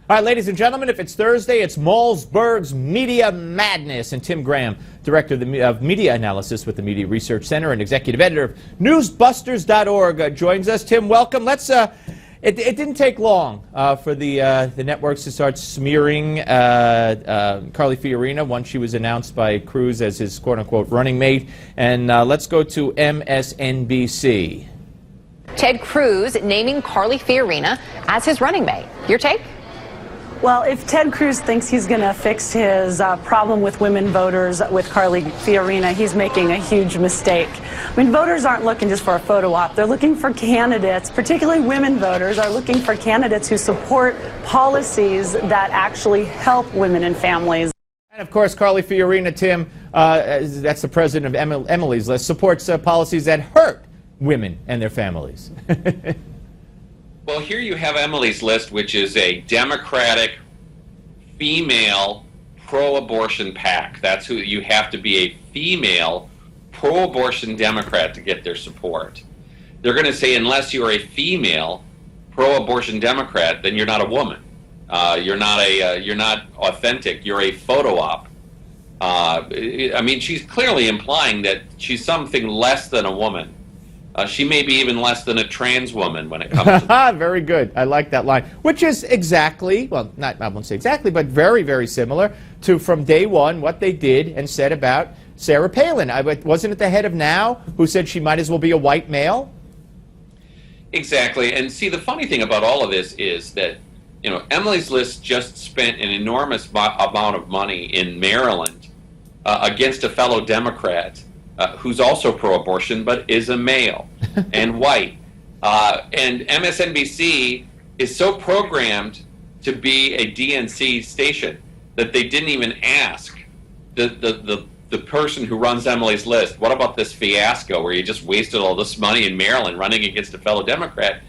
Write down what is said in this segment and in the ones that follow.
All right, ladies and gentlemen, if it's Thursday, it's Malzberg's Media Madness. And Tim Graham, Director of Media Analysis with the Media Research Center and Executive Editor of Newsbusters.org, joins us. Tim, welcome. It didn't take long for the networks to start smearing Carly Fiorina once she was announced by Cruz as his quote-unquote running mate. And let's go to MSNBC. Ted Cruz naming Carly Fiorina as his running mate. Your take? Well, if Ted Cruz thinks he's going to fix his problem with women voters with Carly Fiorina, he's making a huge mistake. I mean, voters aren't looking just for a photo op. They're looking for candidates, particularly women voters, are looking for candidates who support policies that actually help women and families. And, of course, Carly Fiorina, Tim, that's the president of Emily's List, supports policies that hurt women and their families. Well, here you have Emily's List, which is a Democratic female pro-abortion PAC. That's who you have to be, a female pro-abortion Democrat to get their support. They're going to say unless you're a female pro-abortion Democrat, then you're not a woman. You're not authentic. You're a photo op. I mean, she's clearly implying that she's something less than a woman. She may be even less than a trans woman when it comes to Very good. I like that line, which is exactly, well, not, I won't say exactly, but very, very similar to from day one what they did and said about Sarah Palin. Wasn't it the head of Now who said she might as well be a white male? Exactly. And see, the funny thing about all of this is that, you know, Emily's List just spent an enormous amount of money in Maryland against a fellow Democrat who's also pro-abortion, but is a male and white. And MSNBC is so programmed to be a DNC station that they didn't even ask the person who runs Emily's List, what about this fiasco where you just wasted all this money in Maryland running against a fellow Democrat?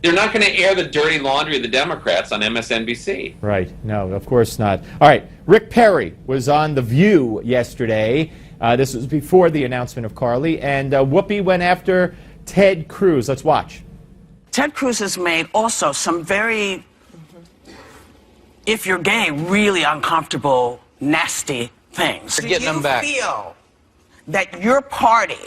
They're not going to air the dirty laundry of the Democrats on MSNBC. Right. No, of course not. All right. Rick Perry was on The View yesterday. This was before the announcement of Carly, and Whoopi went after Ted Cruz. Let's watch. Ted Cruz has made also some very, if you're gay, really uncomfortable, nasty things. You're getting them back. Do you feel that your party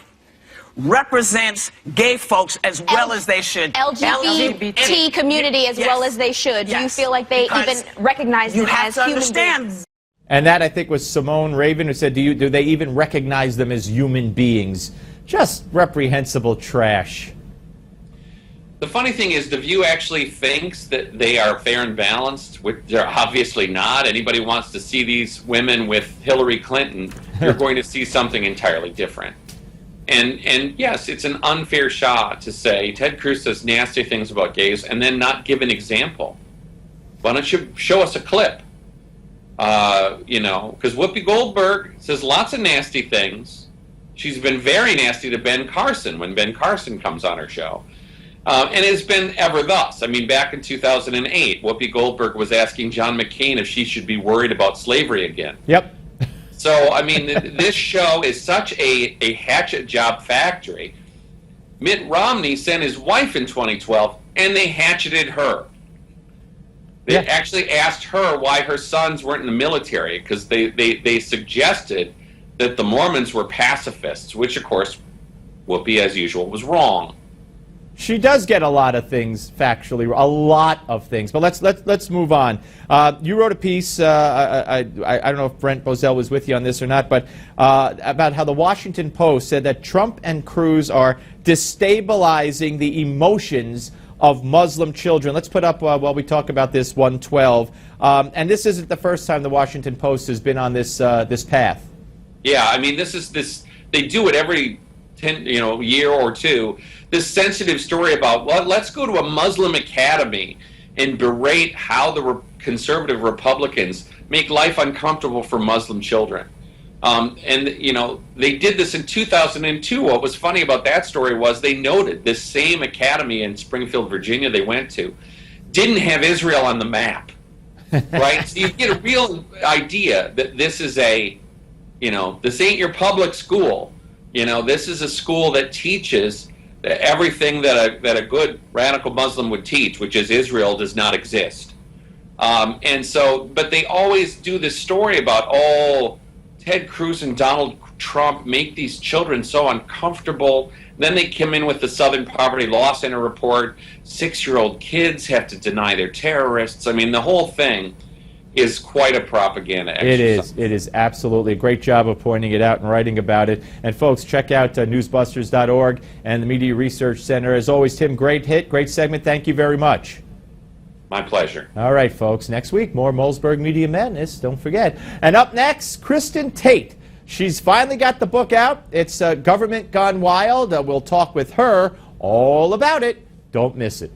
represents gay folks as well as they should? LGBT community as well as they should. Do you feel like they even recognize them as human beings? And that, I think, was Simone Raven, who said, do they even recognize them as human beings? Just reprehensible trash. The funny thing is, The View actually thinks that they are fair and balanced, which they're obviously not. Anybody wants to see these women with Hillary Clinton, you're going to see something entirely different. And yes, it's an unfair shot to say Ted Cruz says nasty things about gays and then not give an example. Why don't you show us a clip? You know, because Whoopi Goldberg says lots of nasty things. She's been very nasty to Ben Carson when Ben Carson comes on her show. And it's been ever thus. I mean, back in 2008, Whoopi Goldberg was asking John McCain if she should be worried about slavery again. Yep. So, I mean, this show is such a hatchet job factory. Mitt Romney sent his wife in 2012, and they hatcheted her. They actually asked her why her sons weren't in the military, because they suggested that the Mormons were pacifists, which, of course, Whoopi, as usual, was wrong. She does get a lot of things factually, a lot of things. But let's move on. You wrote a piece. I don't know if Brent Bozell was with you on this or not, but about how the Washington Post said that Trump and Cruz are destabilizing the emotions of Muslim children. Let's put up while we talk about this 112. And this isn't the first time the Washington Post has been on this this path. Yeah, I mean, they do it every year or two. This sensitive story about, well, let's go to a Muslim academy and berate how the conservative Republicans make life uncomfortable for Muslim children. And, you know, they did this in 2002. What was funny about that story was they noted this same academy in Springfield, Virginia they went to didn't have Israel on the map, right? So you get a real idea that this is this ain't your public school. You know, this is a school that teaches everything that a good radical Muslim would teach, which is Israel does not exist. And so, but they always do this story about, oh, Ted Cruz and Donald Trump make these children so uncomfortable. Then they come in with the Southern Poverty Law Center report. 6-year-old kids have to deny they're terrorists. I mean, the whole thing is quite a propaganda exercise. It is absolutely a great job of pointing it out and writing about it. And folks, check out newsbusters.org and the Media Research Center. As always, Tim, great hit, great segment. Thank you very much. My pleasure. All right, folks. Next week, more Malzberg Media Madness. Don't forget. And up next, Kristen Tate. She's finally got the book out. It's Government Gone Wild. We'll talk with her all about it. Don't miss it.